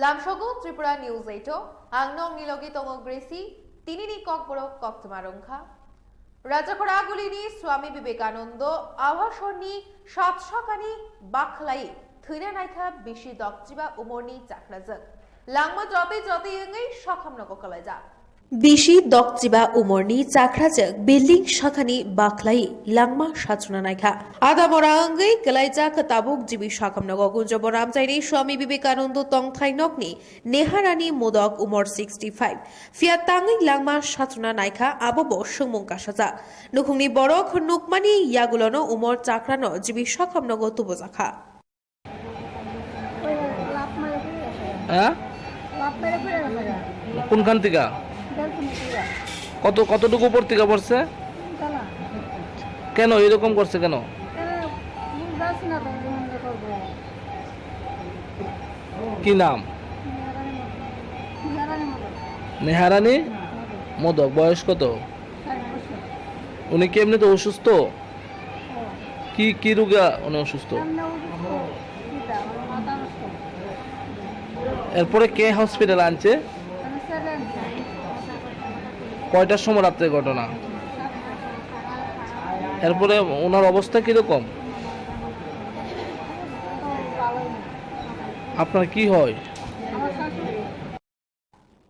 Lamshogo Tripura News 8 Angnom Nilogi Tongo Gracie Tinini Kokborok Koktumarongha Rajakoragulini Swami Vivekanando Avashoni Shatshakani Baklai Thina Naika Bishi Dokjiba Umorni Chakrazak Langma Jote Jote Yangai Shakamnoko Kalaja Bishi Dokjiba Umorni Chakrazak Building Shakani Baklai Langma Shatuna Naika Ada Morangai Kalaja Katabuk Jibi Shakamnago Gunjaboram Zaini Swami Vivekanando Tong Thainokni Neharani Modok Umor 65 Fiatangi Langma Shatuna Naika Abobo Shumunka Shaza Nukuni Borok Nukmani Yagulono Umor Chakrano Jibi Shakamnago Tubozaka কোনখান থেকে কতটুকু পত্রিকা পড়ছে কেন এরকম করছে কেন কি নাম নেহারানি মোদক বয়স কত উনি কেমনে তো অসুস্থ কি কি রোগে উনি অসুস্থ এরপরে কে হসপিটাল আনছে কয়টার সময় রাতে ঘটনা এরপরে ওনার অবস্থা কিরকম আপনার কি হয়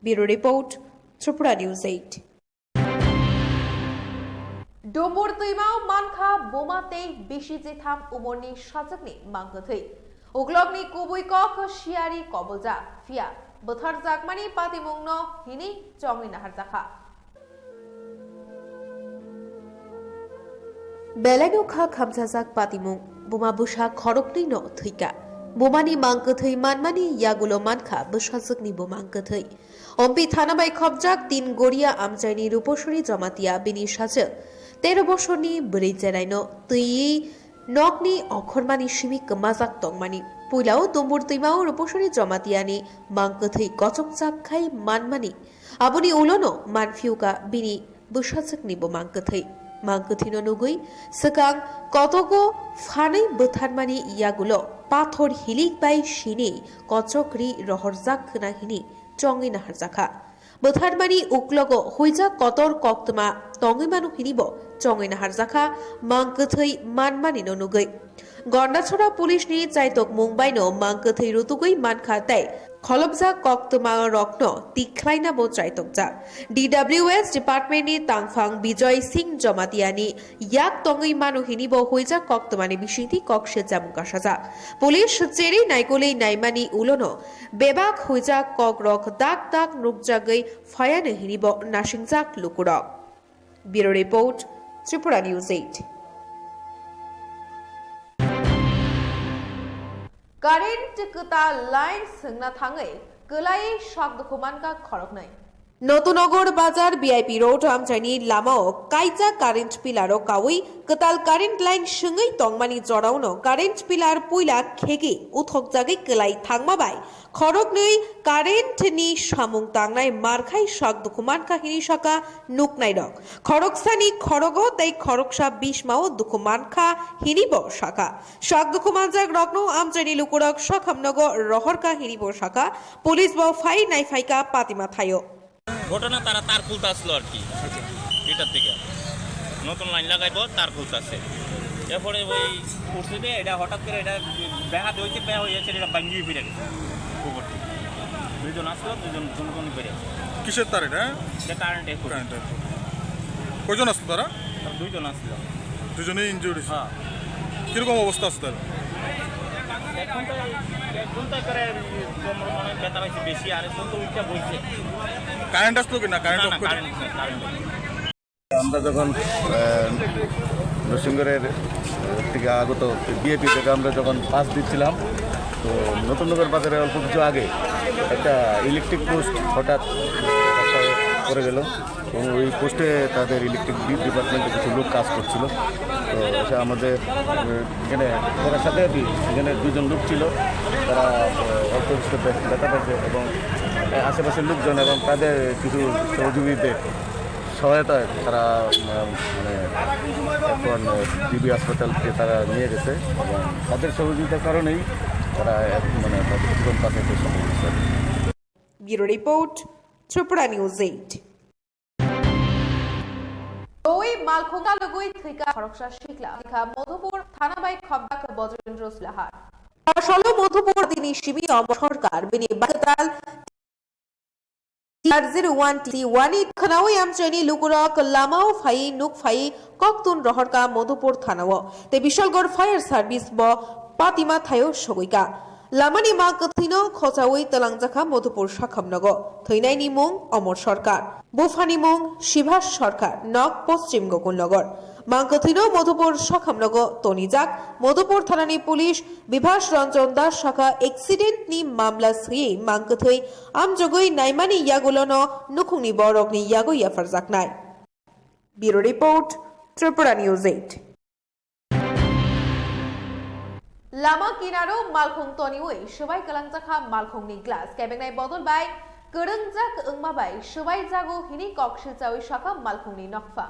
ব্যুরো রিপোর্ট ত্রিপুরা নিউজ 8 ডোমর তৈমাও মানখা বোমাতে বেশি যেথাম উমরনি সাজকনি মাংগথৈ উগলগনি কুবুই কক শিয়ারি কবলজা ফিয়া বথার জাকমানি পাতিমুংন হিনি চংনি নাহার জাখা বেলানো খা খামসাজাক পাতিমুং বোমা বুসা খরকনি ন থৈকা বোমানি মাংগথৈ মানমানি ইয়াগুলো মানখা বসাজকনি বোমাংগথৈ অম্পি থানাবাই খবজাক 3 গড়িয়া আমচাইনি রূপসরী জমাতিয়া বিনি সাজক 13 বছরনি বড়ি জেরাইনো তুই নকনি অখরমানি সিমিক মাজাক তংমানি পুইলাও দম্বুর তৈমাও রূপসরী জমাতিয়ানি মাংগথৈ গচকজাক খাই মানমানি আবনি উলনো মানফিউকা বিনি বসাজকনি বোমাংগথৈ মাংগথিনো নুগুই সকাং কতগো ফাनै বথারমানি ইয়াগুলো পাথর হিলিক বাই সিনে কচকরি রহরজাক খনাহিনি চংগি নাহার জাখা বথারমানি উকলগ হইজা কতর কক্তমা তংগিমানু হিনিব চংগি নাহার জাখা মাংগথৈ মানমানিনো নুগুই গন্ডাছড়া পুলিশ নি চাইতক মুম্বাইনো মাংগথৈ রুতুগুই মানখা তাই খলবজা কক্তমা রত্ন তিখলাইনা বো চাইতকজা ডিডব্লিউএস ডিপার্টমেন্ট নি তাংফাং বিজয় সিং জমাতিয়ানি ইয়াক তংগই মানুহিনি বো হইজা কক্তমানি বিশিতি কক্ষে জামুকা সাজা পুলিশ চেরি নাইকোলে নাইমানি উলনো বেবাক হইজা কক রক দাক দাক নুকজাগৈ ফয়ানে হিনিব নাসিংজাক লুকুরক bureau report Tripura news 8 current কতা লাইন সংনা থাঙে গলাই শক দখমানকা খরক নাই নতুনগর বাজার ভিআইপি রোড আমচাইনি লামাও কাইজা কারেন্ট পিলারও কাউই কতাল কারেন্ট লাইন সঙ্গই তংমানি জড়াউনো কারেন্ট পিলার পুইলা খেগে উথক জাগে গলাই থাংমাবাই খরক নই কারেন্ট নি সামুং তাংনাই মারখাই শক দখমান কাহিনী সকা নুকনাই রক খরকসানি খরগ তাই খরকসা 20 মাও দখমানখা হিনিব শাখা শক দখমান জাগ রকনো আমচাইনি লুকুরক সখামনগর রহরকা হিনিব শাখা পুলিশ ব ফাই নাই ফাইকা পাতিমা থাইও ঘটনা তারা তার খুলতে আসলো আর কি এটার থেকে নতুন লাইন লাগাইবো তার খুলতে আসে এরপরে ওই উঠছে এটা হঠাৎ করে এটা ব্যাঘাত হয়েছে ব্যাঘ হয়েছে এটা ভাঙ্গিয়ে ফিরে গেছে উপর থেকে দুইজন আসলো দুজন জনগণই ফিরে কিসের তার এটা কারেন্টে কয়জন আসতো তারা দুইজন আসলো দুজনেই ইনজুরি হ্যাঁ কিরকম অবস্থা আছে তার করে মনে ব্যথা পাইছে বেশি আর তো উঠটা বইছে কারেন্ট আসতো কিনা কারেন্ট অফ করে আমরা যখন নরসিংগড়ের থেকে আগত বিএপি থেকে আমরা যখন পাস দিচ্ছিলাম তো নতুনগর বাজারে অল্প কিছু আগে একটা ইলেকট্রিক পোস্ট হঠাৎ করে গেল এবং ওই পোস্টে তাদের ইলেকট্রিক ডিপার্টমেন্টে কিছু লোক কাজ করছিল তো সে আমাদের এখানে করার সাথে এখানে দুজন লোক ছিল তারা অল্প কিছু ব্যথা পাইছে এবং আশেপাশের লোকজন এবং তাদের কিছু সহযোগীদের সহায়তায় তারা মানে এখন ডিবি হাসপাতালকে তারা নিয়ে গেছে এবং তাদের সহযোগিতার কারণেই তারা মানে তাদের জীবন বাঁচাইতে সক্ষম হয়েছে। Bureau report, Tripura news 8। ওই মালখোঙ্গা লগই থৈকা খরকসা শিখলা লেখা মধুপুর থানা বাই খবদাক বজরেন্দ্র সুলাহার আসলে মধুপুর তিনি শিবি সরকার বিনি বাগদাল 01T18 খনাওই আমচনি লুকুরক লামাও ফাই নুক ফাই ককতুন রহরকা মধুপুর থানাও তে বিশালগড় ফায়ার সার্ভিস ব পাতিমা থায়ো সগৈকা লামানি মা কথিনো খচাওই তলাংজাখা মধুপুর শাখামনগ থৈনাইনি মুং অমর সরকার বুফানি মুং শিভাস সরকার নক পশ্চিম গোকুলনগর মাংকথিনো মধুপুর শাখামনগ তনিজাক মধুপুর থানানি পুলিশ বিভাস রঞ্জন দাস শাখা এক্সিডেন্ট নি মামলা সই মাংকথৈ আমজগৈ নাইমানি ইয়াগুলন নুখুংনি বরকনি ইয়াগো ইয়াফারজাক নাই। Bureau report, Tripura news 8। লামা কিনারো মালখং তনিওই সবাই কালাংজাখা মালখংনি গ্লাস কেবেংনাই বদল বাই গরংজাক ওংমা বাই সবাই জাগো হিনি ককশিলচাওই শাখা মালখংনি নকফা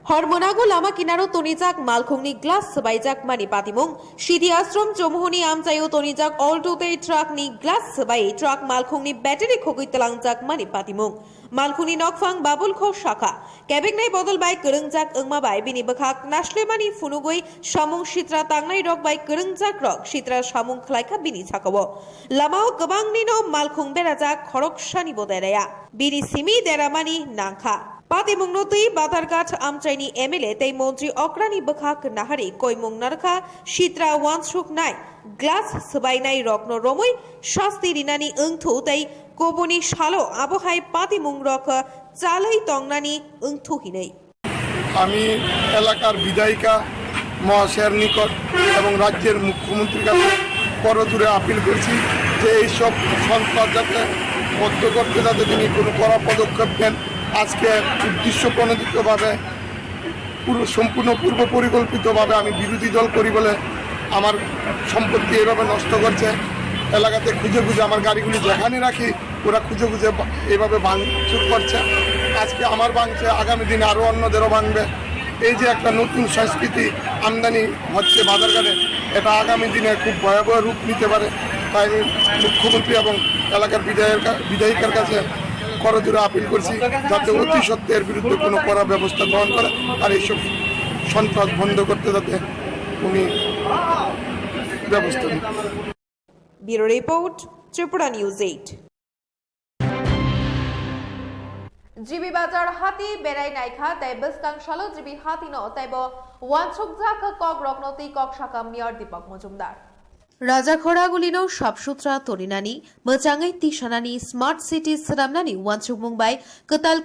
হরমোনাগো লামা কিনারো তনিজাক মালখংনি গ্লাস সবাইজাক মানি পাতিমুং সিদি আশ্রম চমুহনি আমচাইও তনিজাক অলটোতে ট্রাক নি গ্লাস সবাই ট্রাক মালখংনি ব্যাটারি খগৈ তলাংজাক মানি পাতিমুং মালখুনি নকফাং বাবুল খো শাখা কেবেংনাই বদল বাই গরংজাক ওংমা বাই বিনি বখাক নাসলেমানি ফুনুগৈ সামুং সিত্রা তাংনাই রক বাই গরংজাক রক সিত্রা সামুং খলাইখা বিনি ছাকব লামাও গবাং নিনো মালখুং বেরাজাক খরকসানি বদেরায়া বিনি সিমি দেরামানি নাংখা পাতিমুং নতুই বাতারঘাট আমচাইনি এমএলএ তেই মন্ত্রী অক্রানি বখাক নাহারি কৈমুং নারখা সিত্রা ওয়ানসুক নাই গ্লাস সবাইনাই রত্ন রমই শাস্তি রিনানি ওংথু তাই কোবনি শালো আবহাই পাতিমুং রক চালাই তংনানি ওংথু হিনেই। আমি এলাকার বিধায়িকা মহাশয়ের নিকট এবং রাজ্যের মুখ্যমন্ত্রীর কাছে করজোরে আপিল করছি যে এইসব সন্ত্রাস যাতে বদ্ধ করতে যাতে তিনি কোনো কড়া পদক্ষেপ নেন। আজকে উদ্দেশ্য প্রণোদিতভাবে সম্পূর্ণ পূর্ব পরিকল্পিতভাবে আমি বিরোধী দল করি বলে আমার সম্পত্তি এভাবে নষ্ট করছে। এলাকাতে খুঁজে খুঁজে আমার গাড়িগুলি যেখানে রাখি ওরা খুঁজে খুঁজে এইভাবে ভাঙচুর করছে। আজকে আমার ভাঙছে, আগামী দিনে আরও অন্যদেরও ভাঙবে। এই যে একটা নতুন সংস্কৃতি আমদানি হচ্ছে বাজারঘাটে, এটা আগামী দিনে খুব ভয়াবহ রূপ নিতে পারে। তাই আমি মুখ্যমন্ত্রী এবং এলাকার বিধায়িকার কাছে করজোরে আপিল করছি যাতে অতি সত্ত্বে এর বিরুদ্ধে কোনো কড়া ব্যবস্থা গ্রহণ করে আর এইসব সন্ত্রাস বন্ধ করতে যাতে উনি ব্যবস্থা নেন। Bureau report, Tripura news 8। GB বাজার হাতি বেড়াই নাইখা তাই বসকাংশালো জিবি হাতি ন তাইব ওয়ানছুকজাক কক রকনতি কক শাখা মিয়ার দীপক মজুমদার রাজাখড়াগুলিনো সাবসুত্রা তরিনানি মচাঙ্গাই তিশানানি স্মার্ট সিটি সরামনানি ওয়ানছুকমুং বাই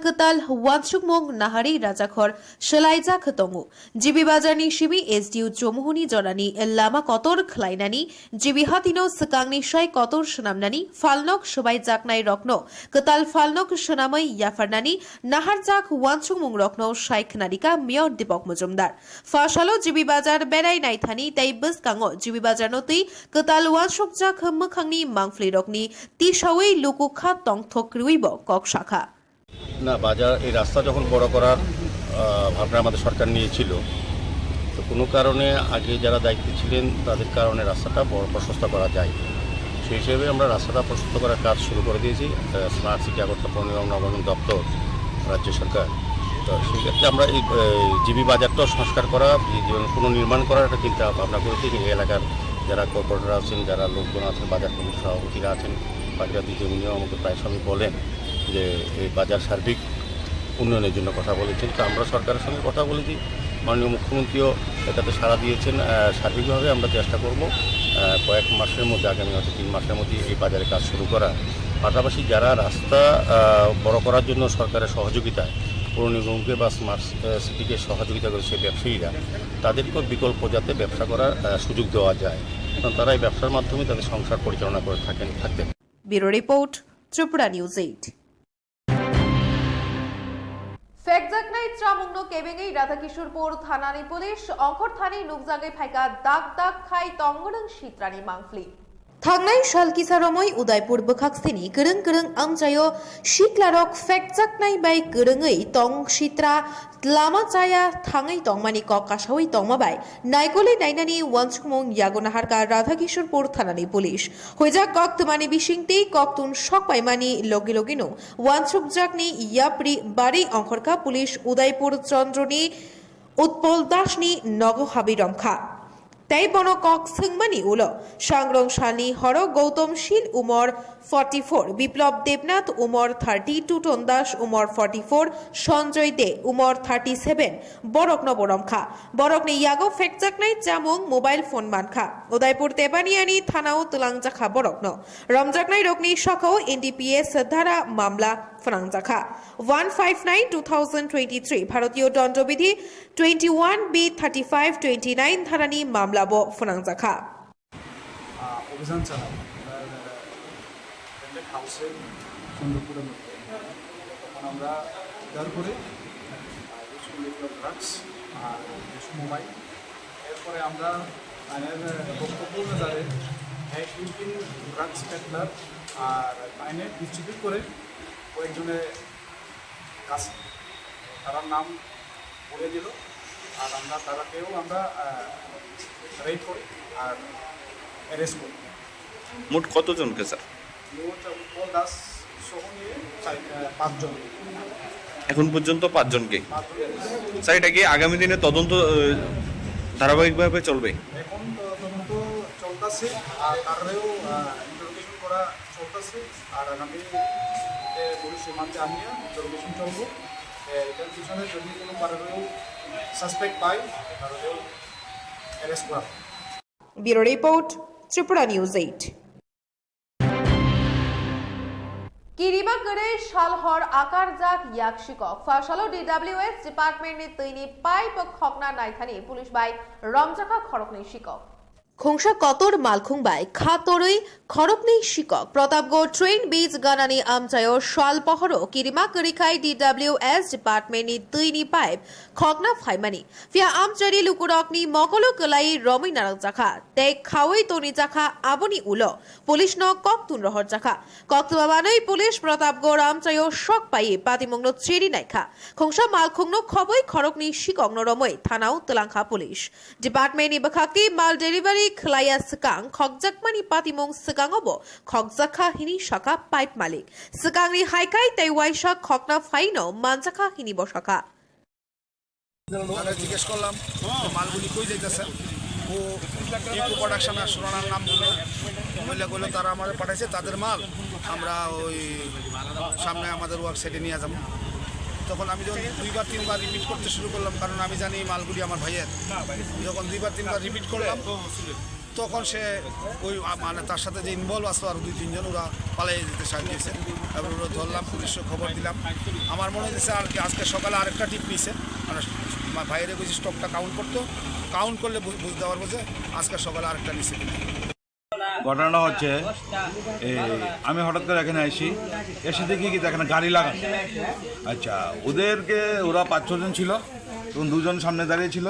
কতাল ওয়ানছুকমুং নাহারি রাজাখড় শলাইজা খতঙ্গু জিবি বাজারনি শিবি এসডিউ চমুহুনি জনানি লামা কতর খলাইনানি জিবি হাতিনো সকাংনি শাই কতর সনামনানি ফালনক সবাই জাকনাই রকন কতাল ফালনক সনামই ইয়াফারনানি নাহার জাক ওয়ানছুকমুং রকন শাইখ নারিকা মিয়র দীপক মজুমদার ফাশালো জিবি বাজার বেড়াই নাইথানি তাই বসকাঙ্গ জিবি বাজার নতুই কতাল ওয়ানছুকজাক মখাংনি মাংফলি রকনি তিশাওই লুকুখা তংথক রুইব কক শাখা না বাজার এই রাস্তা যখন বড় করার ভাবনা আমাদের সরকার নিয়েছিল, তো কোনো কারণে আগে যারা দায়িত্বে ছিলেন তাদের কারণে রাস্তাটা বড় প্রশস্ত করা যায়। সেই হিসেবে আমরা রাস্তাটা প্রশস্ত করার কাজ শুরু করে দিয়েছি স্মার্ট সিটি আগরতলা পৌর নিগম নগরায়ণ দপ্তর রাজ্য সরকার। তো সেক্ষেত্রে আমরা এই জিবি বাজারটাও সংস্কার করা পুনর্নির্মাণ করার একটা চিন্তা ভাবনা করেছি। এই এলাকার যারা কর্পোরেটর আছেন, যারা লোকজন আছেন, বাজার কমিটির সভাপতিরা আছেন, বাজার দিতে উনিও আমাকে প্রায় সময় বলেন যে এই বাজার সার্বিক উন্নয়নের জন্য কথা বলেছেন। তো আমরা সরকারের সঙ্গে কথা বলেছি, মাননীয় মুখ্যমন্ত্রীও এটাতে সাড়া দিয়েছেন। সার্বিকভাবে আমরা চেষ্টা করব কয়েক মাসের মধ্যে, আগামী হয়তো 3 মাসের মধ্যে এই বাজারে কাজ শুরু করা। পাশাপাশি যারা রাস্তা বড় করার জন্য সরকারের সহযোগিতায় পৌর নিগমকে বা স্মার্ট সিটিকে সহযোগিতা করেছে ব্যবসায়ীরা, তাদেরকেও বিকল্প যাতে ব্যবসা করার সুযোগ দেওয়া যায়, কারণ তারা এই ব্যবসার মাধ্যমে তাদের সংসার পরিচালনা করে থাকতেন। Bureau report, Tripura news 8। ফেকজাকনাই চামুংনো কেবেঙ্গই রাধাকিশোরপুর থানানি পুলিশ অঙ্কর থানি নুকজাঙ্গাই ফাইকা দাগ খাই তঙ্গরং সিত্রানি মাংফলি थांनाय सालकिसारमै उदयपुर बोखाक्सिनि गोरों गोरों आमजायो सिक्लारक फेक्टजाकनाय बाय गोरोङै तं सित्रा लामा जाया थाङै तंमानि ककासावै तंमाबाय नायगले नायनानि वानसुमं यागोनाहारका राधाकिशोरपुर थानानि पुलिस हयजा कक्तमानि बिसिंति कक्तुन सकपायमानि लगे लगेनो वानसुकजाकनि याप्रि बारि अंखरका पुलिस उदयपुर चन्द्रनि उत्पल दासनि नग हाबिरमखा তাই বন কক সিংমানি উলো সাংরং সানি হর গৌতম শীল উমর 44 বিপ্লব দেবনাথ উমর 30 টুটন দাস উমর 44 সঞ্জয় দে উমর 37 বরক নবরমখা বরকনি ইয়াগো ফেকজাকনাই জামুং মোবাইল ফোন মানখা উদয়পুর তেবানিয়ানি থানাও তুলাংজাখা বরকন রমজাকনাই রকনি সখাও এনডিপিএস ধারা মামলা ফরাংজাখা 159/2023 ভারতীয় দণ্ডবিধি 21B35/29 ধারানি মামলা ফনাংজাখা অভিযান চালাই হাউসে চন্দ্রপুরের মধ্যে তখন আমরা উদ্ধার করে ড্রাগস আর কিছু মোবাইল এরপরে আমরা আইনের বক্তব্য অনুসারে ড্রাগস পেটলার আর আইনে ডিস্ট্রিবিউট করে কয়েকজনের কাছে তার নাম বলে দিল আর আমরা তারাকেও আমরা রেড করি আর অ্যারেস্ট করি। মোট কতজনকে স্যার? মোট উপল দাস সহ নিয়ে 5 জন। এখন পর্যন্ত 5 জনকে। স্যার এটা কি আগামী দিনে তদন্ত ধারাবাহিকভাবে চলবে? এখন তদন্ত চলতেছে আর তারাও ইন্টারোগেশন করা চলতেছে আর আগামী পুলিশ রিমান্ডে আনিয়ে ইন্টারোগেশন চলবো। এটার পিছনে যদি কোনো কারণেও সাসপেক্ট পাই তাহলেও অ্যারেস্ট করা। ব্যুরো রিপোর্ট ত্রিপুরা নিউজ 8 কিরিবা করে সালহর আকার জাক ইয়াকশিকক ফাশালো DWS ডিপার্টমেন্টনি তৈনি pipe খকনা Naithani police by রমজাকা খড়কনি শিকক খংসা কতর মালখুংবাই খাতরই খড়কনি শিকক প্রতাপগড় ট্রেন বীজ গানানি আমচায় শাল পহর কিরিমা করিখাই ডিডব্লিউএস ডিপার্টমেন্টনি তৈনি পাইপ খকনা ফাইমানি ফিয়া আমচারি লুকুরকনি মকলো কলাই রমি নারক জাখা তে খাওই তনি জাখা আবনি উলো পুলিশ ন ককতুন রহর জাখা ককতুবাবানই পুলিশ প্রতাপগড় আমচায় শক পাই পাতিমংনো চেরি নাইখা খংসা মালখুংনো খবই খড়কনি শিকক নরমই থানাও তলাংখা পুলিশ ডিপার্টমেন্টনি বখাক্তি মাল ডেলিভারি খলাইয়া সকাং খকজাকমানি পাতিমং সকাংব খকজাখা হিনি শাখা পাইপ মালিক সকাংনি হাইকাই তাইওয়াইশা খকনা ফাইনো মানজাখা হিনি বসাখা জিজ্ঞেস করলাম মালগুলি কই যাইতেছে ও ইকো প্রোডাকশন আর সুরানার নাম বলে মহিলা করলো তারা আমাদের পাঠাইছে তাদের মাল আমরা ওই সামনে আমাদের ওয়ার্ক সাইডে নিয়ে যাবো। তখন আমি যখন 2-3বার রিপিট করতে শুরু করলাম কারণ আমি জানি মালগুলি আমার ভাইয়ের, যখন 2-3বার রিপিট করলাম তখন সে ওই মানে তার সাথে যে ইনভলভ আসতো আর 2-3 জন ওরা পালিয়ে যেতে সাহায্য তারপর ওরা ধরলাম, পুলিশকে খবর দিলাম। আমার মনে হয়েছে আর কি আজকে সকালে আরেকটা টিপ নিয়েছে মানে আমার ভাইয়ের বুঝি স্টকটা কাউন্ট করলে বুঝতে পারবো যে আজকে সকালে আরেকটা নিচ্ছে। ঘটনাটা হচ্ছে আমি হঠাৎ করে এখানে এসে দেখি কি এখানে গাড়ি লাগানো। আচ্ছা ওদেরকে ওরা 5-6 জন ছিল তখন 2 জন সামনে দাঁড়িয়ে ছিল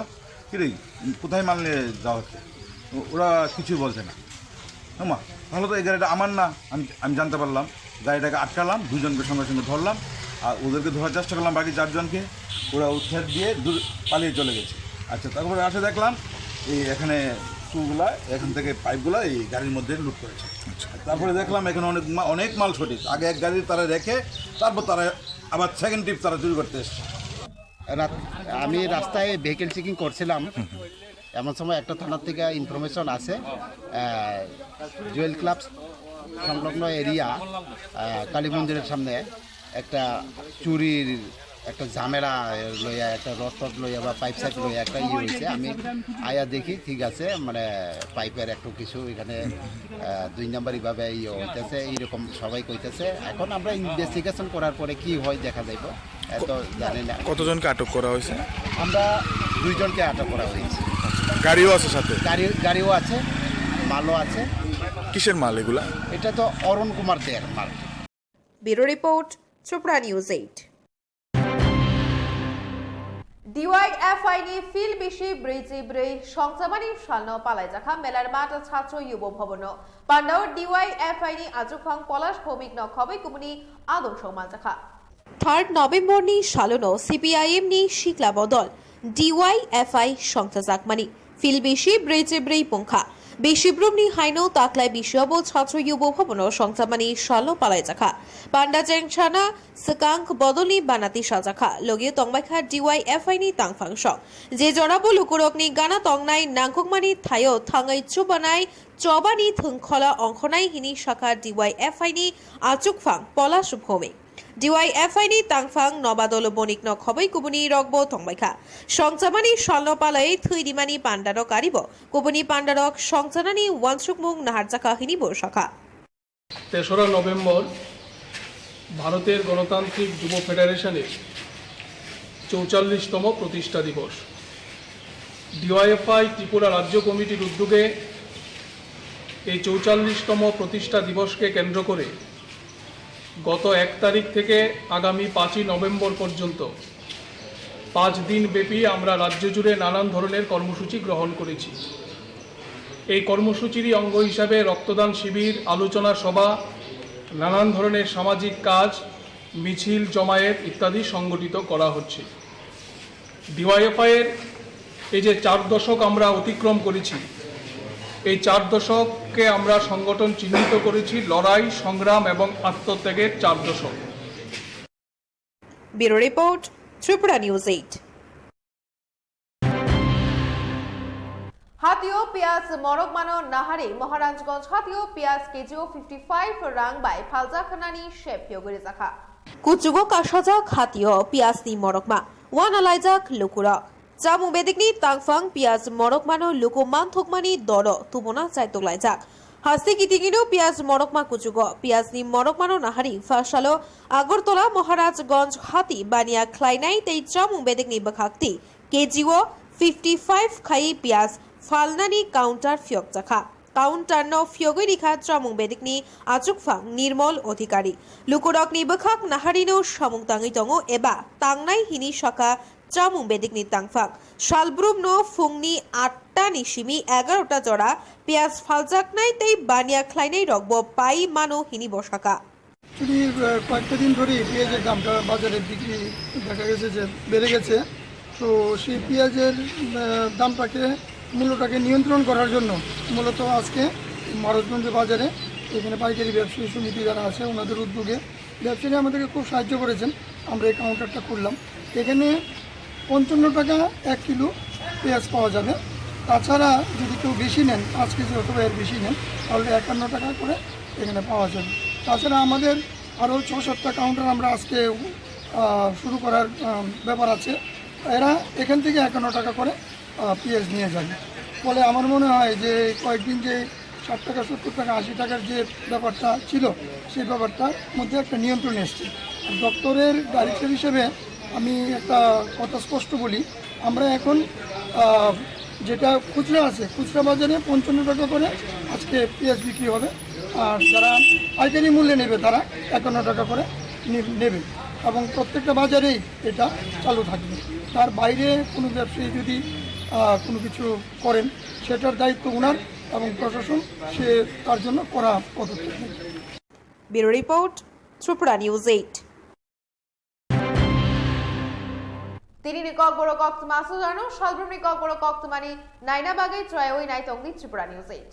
কি রে কোথায় মানলে যাওয়া হচ্ছে ওরা কিছুই বলছে না। মা তাহলে তো এই গাড়িটা আমার না, আমি জানতে পারলাম গাড়িটাকে আটকালাম, 2 জনকে সঙ্গে সঙ্গে ধরলাম আর ওদেরকে ধরার চেষ্টা করলাম বাকি 4 জনকে, ওরা উৎসাহ দিয়ে পালিয়ে চলে গেছে। আচ্ছা তারপরে আসে দেখলাম এই এখানে স্ক্রুগুলা এখান থেকে পাইপগুলো এই গাড়ির মধ্যে লুট করেছে। তারপরে দেখলাম এখানে অনেক মাল শর্টেজ, আগে এক গাড়ি তারা রেখে তারপর তারা আবার সেকেন্ড ট্রিপ তারা চুরি করতে এসছে। আমি রাস্তায় ভেহিকেল চেকিং করছিলাম, এমন সময় একটা থানার থেকে ইনফরমেশন আছে জুয়েল ক্লাব সংলগ্ন এরিয়া কালী মন্দিরের সামনে একটা চুরির একটা ঝামেলা লইয়া একটা রড লইয়া বা পাইপ সাইপ লইয়া একটা হয়েছে। আমি আয়া দেখি ঠিক আছে মানে পাইপের একটু কিছু এখানে 2 নাম্বার এইভাবে হইতেছে এইরকম সবাই কইতেছে। এখন আমরা ইনভেস্টিগেশন করার পরে কি হয় দেখা যাইব, এত জানি না। কতজনকে আটক করা হয়েছে? আমরা 2 জনকে আটক করা হয়েছে। গাড়িও আছে সাথে? গাড়িও আছে, মালও আছে। কিসের মাল এগুলা? এটা তো অরুণ কুমার দের মাল। ব্যুরো রিপোর্ট ত্রিপুরা নিউজ 8 ডিওয়াইএফআইনি ফিল বেশি ব্রেজি ব্রে সংসামানি সালনো পালাই জাখা মেলার মাঠ ছাত্র যুব ভবন পান্ডাও ডিওয়াইএফআইনি আজুফাং পলাশ ভৌমিক নখবে কুমনি আদর্শ মালজাখা 3 নভেম্বরনি সালনো সিপিআইএমনি শিকলা বদল ডিওয়াইএফআই সংসাজাকমানি ফিল বেশি ব্রেজে ব্রেই পংখা বেশিব্রমনি হাইনো তাকলাই বিশ্বব ছাত্র যুব ভবন সংসামানি সালো পালাই জাখা পান্ডা জেংছানা সকাঙ্ক বদলি বানাতি সাজাখা লগিয়ে তংবাইখা ডিওয়াইএফআইনি তাংফাংশ যে জনাবো লুকুরকনি গানা তংনাই নাংখকমানি থায়ো থাঙ্গাই চুবানাই চবানি থংখলা অংখনাই হিনি শাখা ডিওয়াইএফআইনি আচুকফাং পলাশ ভৌমিক ডিওয়াইএফআইনি তাংফাং নবাদল বণিক নখবৈ কুবুনি রগব তংবাইখা সংচামানি সালনপালাই থৈদিমানি পান্ডারক আরিব কুবুনি পান্ডারক সংচানানি ওয়ানসুকমুং নাহারজাখা হিনিব শাখা 3রা নভেম্বর ভারতের গণতান্ত্রিক যুব ফেডারেশনের 44তম প্রতিষ্ঠা দিবস। ডিওয়াইএফআই ত্রিপুরা রাজ্য কমিটির উদ্যোগে এই 44তম প্রতিষ্ঠা দিবসকে কেন্দ্র করে গত 1 তারিখ থেকে আগামী 5ই নভেম্বর পর্যন্ত 5 দিন ব্যাপী আমরা রাজ্য জুড়ে নানান ধরনের কর্মসূচি গ্রহণ করেছি। এই কর্মসূচিরই অঙ্গ হিসাবে রক্তদান শিবির, আলোচনা সভা, নানান ধরনের সামাজিক কাজ, মিছিল, জমায়েত ইত্যাদি সংগঠিত করা হচ্ছে। ডিওয়াইএফআই এর এই যে 4 দশক আমরা অতিক্রম করেছি, এই 4 দশককে আমরা সংগঠন চিহ্নিত করেছি লড়াই, সংগ্রাম এবং আত্মত্যাগের 4 দশক। Bureau report, Tripura news 8। হাতিও পেঁয়াজ মরক মানো নাহারে মহারাজগঞ্জ হাতিও পেঁয়াজ কেজিও 55 রাং বাই ফালজাখানানি শেপ হিয়গরি জাখা কুচুগো কাশাজাক হাতিও পেঁয়াজ নি মরকমা ওয়ান আলাইজাক লুকুরা জামু বেদিকনি তাংফাং পেঁয়াজ মরক মানো লুকো মান থকমানি দর তুমনা চাইতোলাই যাক হাস্তি কিতিকিনো পেঁয়াজ মরকমা কুচুগো পেঁয়াজ নি মরক মানো নাহারি ফাশালো আগরতলা মহারাজগঞ্জ হাতি বানিয়া খ্লাইনাই তেই জামু বেদিকনি বখাক্তি কেজিও 55 খাই পেঁয়াজ ফালনানি কাউন্টার ফিয়ক জাখা কাউন্টার ন ফিয়গৈ রিখা জামুং বেদিকনি আচুকফাং নির্মল অধিকারী লুকুরকনি বখাক নাহারিনো সামুং তাঙি দङ এবা তাংনাই হিনি শাখা জামুং বেদিকনি তাংফাং শালব্রুম ন ফুংনি 8টা নিশিমি 11টা জোড়া পেঁয়াজ ফালজাকনাই তেই বানিয়া খ্লাইনাই রগব পাই মানো হিনি বসাকা কয়েকটা দিন ধরে পেঁয়াজের দামটা বাজারে বিক্রি দেখা গেছে যে বেড়ে গেছে। তো সেই পেঁয়াজের দামটাকে মূল্যটাকে নিয়ন্ত্রণ করার জন্য মূলত আজকে মহারাজগঞ্জ বাজারে এখানে পাইকারি ব্যবসায়ী সমিতি যারা আছে ওনাদের উদ্যোগে ব্যবসায়ীরা আমাদেরকে খুব সাহায্য করেছেন। আমরা এই কাউন্টারটা করলাম। এখানে 55 টাকা 1 কিলো পেঁয়াজ পাওয়া যাবে। তাছাড়া যদি কেউ বেশি নেন 5 কেজি অথবা এর বেশি নেন তাহলে 51 টাকা করে এখানে পাওয়া যাবে। তাছাড়া আমাদের আরও 6-7টা কাউন্টার আমরা আজকে শুরু করার ব্যাপার আছে। এরা এখান থেকে 51 টাকা করে পেঁয়াজ নিয়ে যাবে। ফলে আমার মনে হয় যে কয়েকদিন যে 60 টাকা 70 টাকা 80 টাকার যে ব্যাপারটা ছিল সেই ব্যাপারটার মধ্যে একটা নিয়ন্ত্রণ এসছে। দপ্তরের ডাইরেক্টর হিসেবে আমি একটা কথা স্পষ্ট বলি, আমরা এখন যেটা খুচরা আছে খুচরা বাজারে 55 টাকা করে আজকে পেঁয়াজ বিক্রি হবে, আর যারা পাইকারি মূল্যে নেবে তারা 51 টাকা করে নেবে এবং প্রত্যেকটা বাজারেই এটা চালু থাকবে। তার বাইরে কোনো ব্যবসায়ী যদি কোনো কিছু করেন সেটার দায়িত্ব ওনার এবং প্রশাসন সে তার জন্য করা পদক্ষেপ নেবে। Bureau report, Tripura news 8। তিনি ককবরক মাসুদানো শালব্রুমনি ককবরক মানি নাইনাবাগে ত্রয়ই নাইতংনি ত্রিপুরা নিউজ 8।